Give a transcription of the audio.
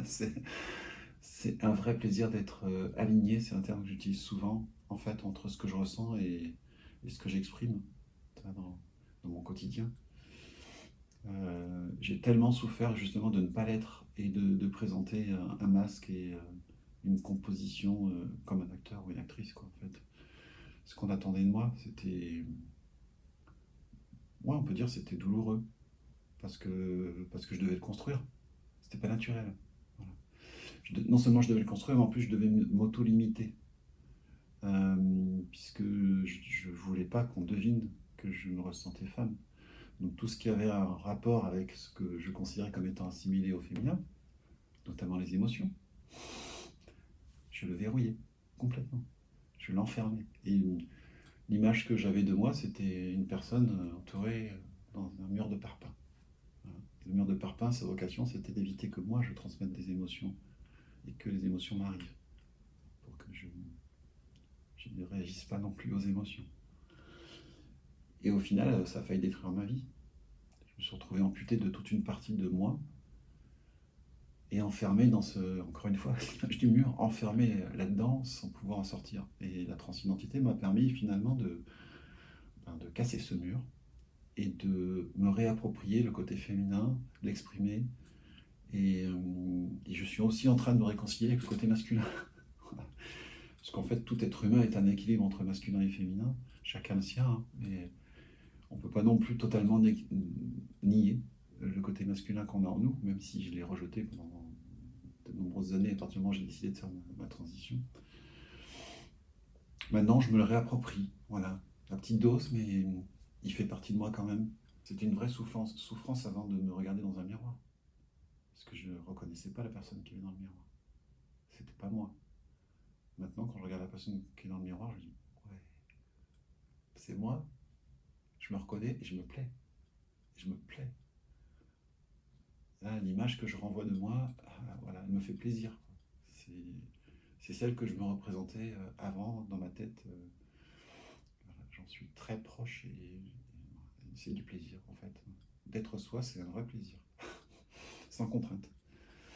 C'est c'est un vrai plaisir d'être aligné, c'est un terme que j'utilise souvent, en fait, entre ce que je ressens et ce que j'exprime dans mon quotidien. J'ai tellement souffert justement de ne pas l'être et de présenter un masque et une composition comme un acteur ou une actrice, quoi, en fait. Ce qu'on attendait de moi, c'était, ouais, on peut dire, c'était douloureux parce que je devais le construire. C'était pas naturel. Voilà. Non seulement je devais le construire, mais en plus je devais m'auto-limiter. Puisque je ne voulais pas qu'on devine que je me ressentais femme. Donc tout ce qui avait un rapport avec ce que je considérais comme étant assimilé au féminin, notamment les émotions, je le verrouillais complètement. Je l'enfermais. Et l'image que j'avais de moi, c'était une personne entourée dans un mur de parpaing. Voilà. Et le mur de parpaing, sa vocation, c'était d'éviter que moi, je transmette des émotions et que les émotions m'arrivent, pour que je ne réagisse pas non plus aux émotions. Et au final, ça a failli détruire ma vie. Je me suis retrouvé amputé de toute une partie de moi et enfermé dans ce, encore une fois, l'image du mur, enfermé là-dedans sans pouvoir en sortir. Et la transidentité m'a permis finalement de casser ce mur et de me réapproprier le côté féminin, l'exprimer. Et je suis aussi en train de me réconcilier avec le côté masculin. Parce qu'en fait, tout être humain est un équilibre entre masculin et féminin, chacun le sien, hein, mais on ne peut pas non plus totalement nier le côté masculin qu'on a en nous, même si je l'ai rejeté pendant de nombreuses années, à partir du moment où j'ai décidé de faire ma transition. Maintenant, je me le réapproprie, voilà. La petite dose, mais il fait partie de moi quand même. C'était une vraie souffrance avant de me regarder dans un miroir. Parce que je ne reconnaissais pas la personne qui est dans le miroir. C'était pas moi. Maintenant, quand je regarde la personne qui est dans le miroir, je dis, ouais, c'est moi, je me reconnais et je me plais. Je me plais. Là, l'image que je renvoie de moi, voilà, elle me fait plaisir. C'est, c'est celle que je me représentais avant dans ma tête. Voilà, j'en suis très proche et c'est du plaisir en fait. D'être soi, c'est un vrai plaisir, sans contrainte.